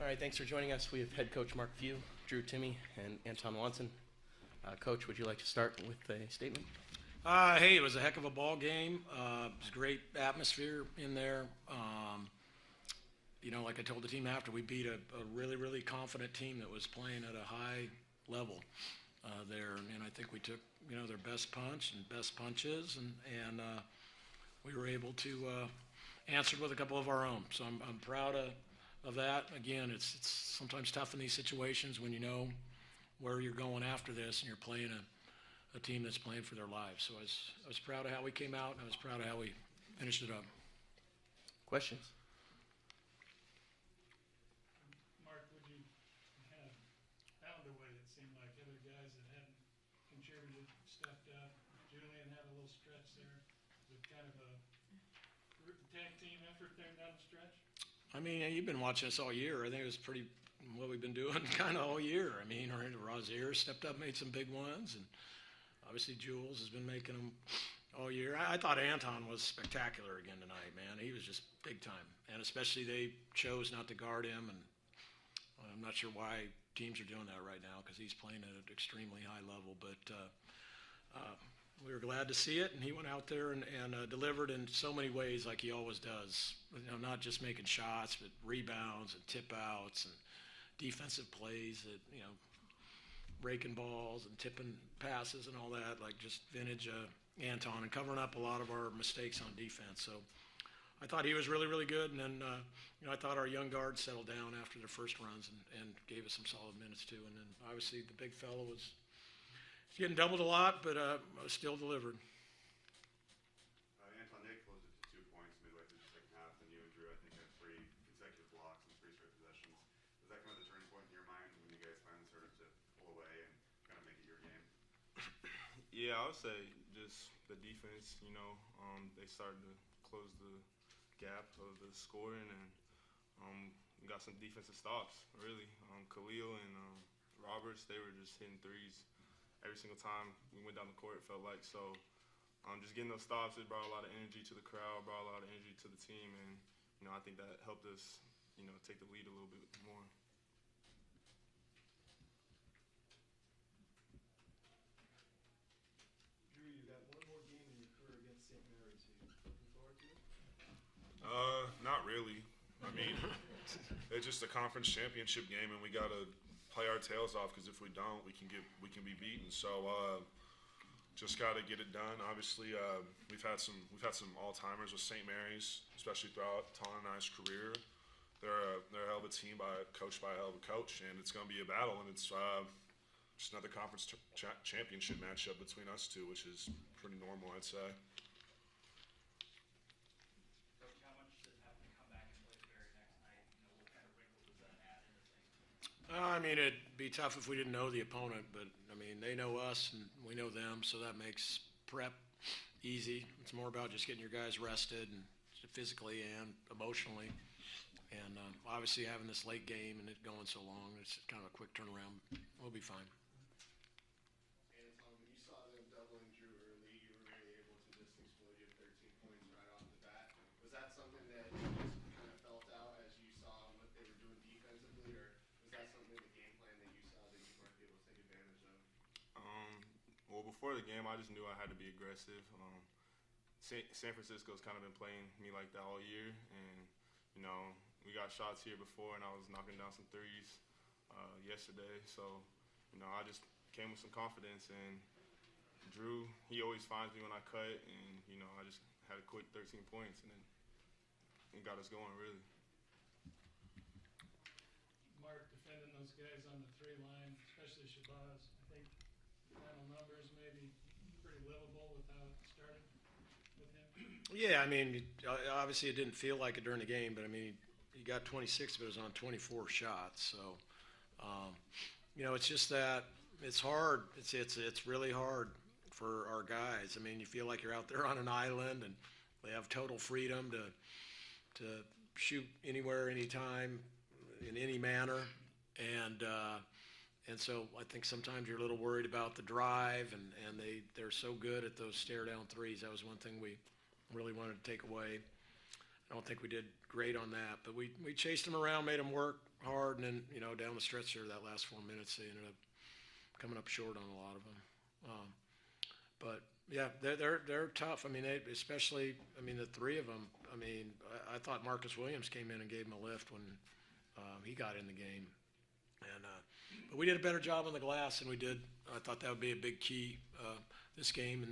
right, thanks for joining us. We have head coach Mark Few, Drew Timme, and Anton Watson. Coach, would you like to start with a statement? Hey, it was a heck of a ball game. It was a great atmosphere in there. Like I told the team after, we beat a really, really confident team that was playing at a high level there. And I think we took, their best punch and best punches, and we were able to answer with a couple of our own. So I'm proud of that. Again, it's sometimes tough in these situations when you know where you're going after this and you're playing a team that's playing for their lives. So I was proud of how we came out, and I was proud of how we finished it up. Questions? Mark, would you kind of found a way it seemed like other guys that hadn't contributed stepped up? Julian had a little stretch there. Was it kind of a tag team effort there down the stretch? I mean, you've been watching us all year. I think it was pretty what we've been doing kind of all year. I mean, Rozier stepped up, made some big ones, and obviously Jules has been making them all year. I thought Anton was spectacular again tonight, man. He was just big time, and especially they chose not to guard him, and I'm not sure why teams are doing that right now because he's playing at an extremely high level, but we were glad to see it, and he went out there and delivered in so many ways like he always does. Not just making shots, but rebounds and tip outs and defensive plays that, breaking balls and tipping passes and all that, like just vintage Anton, and covering up a lot of our mistakes on defense. So I thought he was really, really good, and then I thought our young guards settled down after their first runs and gave us some solid minutes too. And then obviously the big fella was getting doubled a lot, but still delivered. Anton, they closed it to 2 points midway through the second half, and you and Drew, I think, had 3 consecutive blocks and 3 straight possessions. Was that kind of the turning point in your mind when you guys finally started to pull away and kind of make it your game? Yeah, I would say just the defense, they started to close the gap of the scoring, and we got some defensive stops, really. Khalil and Roberts, they were just hitting threes every single time we went down the court, it felt like. So just getting those stops, it brought a lot of energy to the crowd, brought a lot of energy to the team, and I think that helped us take the lead a little bit more. Drew, you got one more game in your career against St. Mary's. Are you looking forward to it? Not really. I mean, it's just a conference championship game, and we got to play our tails off, because if we don't, we can be beaten. So just got to get it done. Obviously, we've had some all-timers with St. Mary's, especially throughout Ton and I's career. They're a hell of a team coached by a hell of a coach, and it's going to be a battle. And it's just another conference championship matchup between us two, which is pretty normal, I'd say. I mean, it'd be tough if we didn't know the opponent, but, I mean, they know us and we know them, so that makes prep easy. It's more about just getting your guys rested, and physically and emotionally. And obviously having this late game and it going so long, it's kind of a quick turnaround. We'll be fine. Anton, when you saw them doubling Drew early, you were really able to just explode you 13 points right off the bat. Was that something that you just kind of felt out as you saw what they were doing defensively, or was that something in the game plan that you saw that you weren't able to take advantage of? Well, before the game, I just knew I had to be aggressive. San Francisco's kind of been playing me like that all year, and we got shots here before, and I was knocking down some threes yesterday. So I just came with some confidence, and Drew, he always finds me when I cut, and I just had a quick 13 points, and then it got us going really. Mark, defending those guys on the 3 line, especially Shabazz, I think final numbers maybe pretty livable with how it started with him. Yeah, I mean, obviously it didn't feel like it during the game, but I mean, he got 26, but it was on 24 shots. So, it's just that it's hard. It's really hard for our guys. I mean, you feel like you're out there on an island, and they have total freedom to shoot anywhere, anytime, in any manner, and so I think sometimes you're a little worried about the drive, and they're so good at those stare down threes. That was one thing we really wanted to take away. I don't think we did great on that, but we chased them around, made them work, hard, and then, down the stretch there, that last 4 minutes, they ended up coming up short on a lot of them. But yeah, they're tough. I mean, the three of them. I mean, I thought Marcus Williams came in and gave him a lift when he got in the game, and but we did a better job on the glass than we did. I thought that would be a big key this game,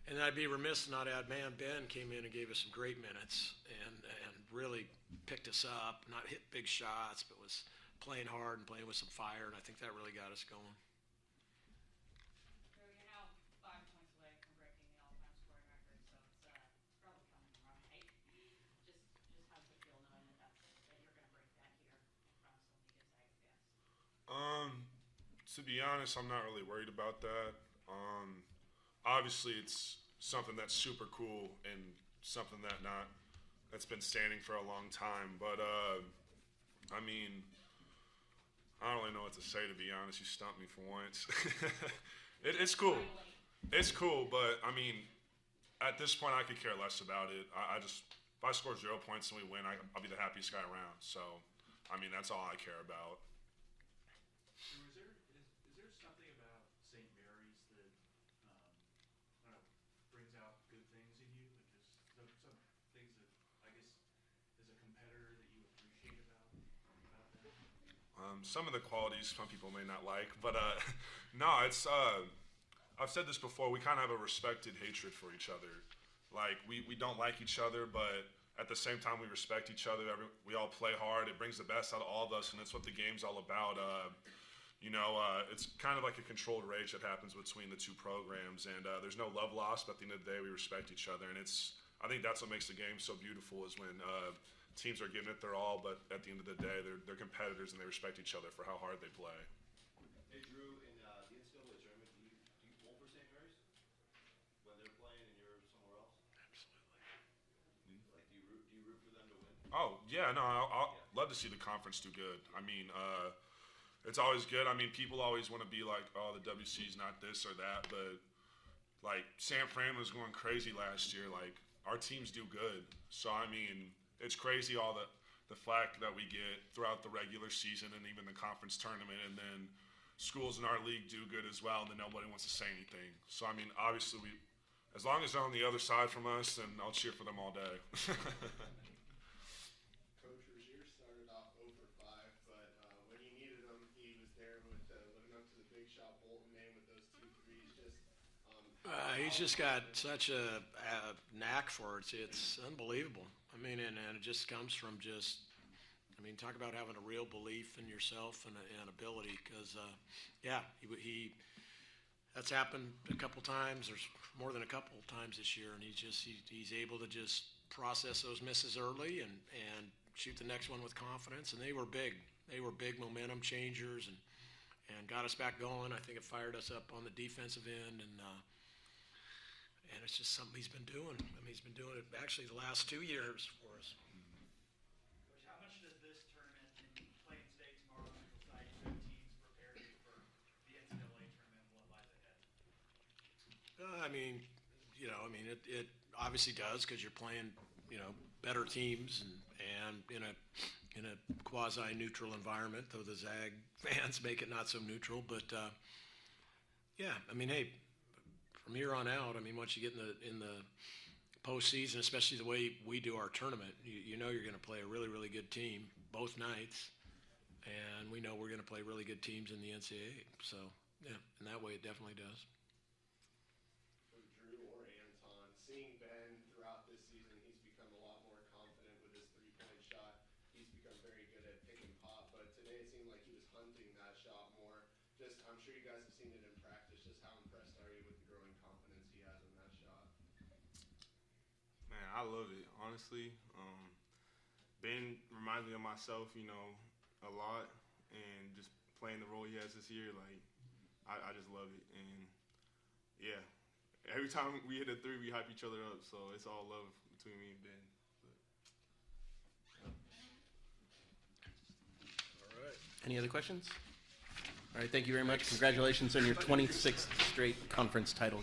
and I'd be remiss not to add, man, Ben came in and gave us some great minutes and really picked us up. Not hit big shots, but was playing hard and playing with some fire, and I think that really got us going. You're now 5 points away from breaking the all-time scoring record, so it's probably coming around, right? Just how does it feel knowing that you're going to break that here in front of so many Gonzaga fans? To be honest, I'm not really worried about that. Obviously, it's something that's super cool and something that's been standing for a long time. But I mean, I don't really know what to say, to be honest. You stumped me for once. It's cool. It's cool, but I mean, at this point, I could care less about it. I just, if I score 0 points and we win, I'll be the happiest guy around. So, I mean, that's all I care about. Is there something about St. Mary's that I don't know, brings out good things in you, and just some things that I guess as a competitor that you appreciate about them? Some of the qualities some people may not like, but no, it's. I've said this before. We kind of have a respected hatred for each other. Like we don't like each other, but at the same time we respect each other. We all play hard. It brings the best out of all of us, and that's what the game's all about. It's kind of like a controlled rage that happens between the two programs, and there's no love lost. But at the end of the day, we respect each other, and I think that's what makes the game so beautiful is when teams are giving it their all, but at the end of the day, they're competitors and they respect each other for how hard they play. Hey, Drew, in the NCAA tournament, do you pull for St. Mary's when they're playing and you're somewhere else? Absolutely. Like, do you root for them to win? Oh yeah, no, I'll love to see the conference do good. I mean, it's always good. I mean, people always want to be like, oh, the WC's not this or that, but like San Fran was going crazy last year. Like our teams do good, so I mean, it's crazy all the flack that we get throughout the regular season and even the conference tournament, and then schools in our league do good as well, and then nobody wants to say anything. So I mean, obviously as long as they're on the other side from us, then I'll cheer for them all day. Coach Rozier started off 0 for 5, but when you needed him, he was there with living up to the big shot Bolton name with those 2 threes. He's just got such a knack for it. It's unbelievable. I mean, and it just comes from talk about having a real belief in yourself and ability. Because, he that's happened a couple times. There's more than a couple times this year, and he's able to just process those misses early and shoot the next one with confidence. And they were big. They were big momentum changers and got us back going. I think it fired us up on the defensive end, and it's just something he's been doing. I mean, he's been doing it actually the last 2 years for us. Coach, how much does this tournament and playing today, tomorrow, neutral site, good teams prepare you for the NCAA tournament and what lies ahead? It obviously does because you're playing, better teams and in a quasi-neutral environment, though the Zag fans make it not so neutral. But hey, from here on out, once you get in the postseason, especially the way we do our tournament, you know you're going to play a really, really good team both nights, and we know we're going to play really good teams in the NCAA. So, yeah, in that way it definitely does. For Drew or Anton, seeing Ben throughout this season, he's become a lot more confident with his three-point shot. He's become very good at pick and pop, but today it seemed like he was hunting that shot more. I'm sure you guys have seen it in practice. Just how impressed are you with the growing confidence he has in that shot? Man, I love it, honestly. Ben reminds me of myself, a lot, and just playing the role he has this year, like, I just love it. And, yeah, every time we hit a three, we hype each other up, so it's all love between me and Ben. All right. Any other questions? All right, thank you very much. Congratulations on your 26th straight conference title.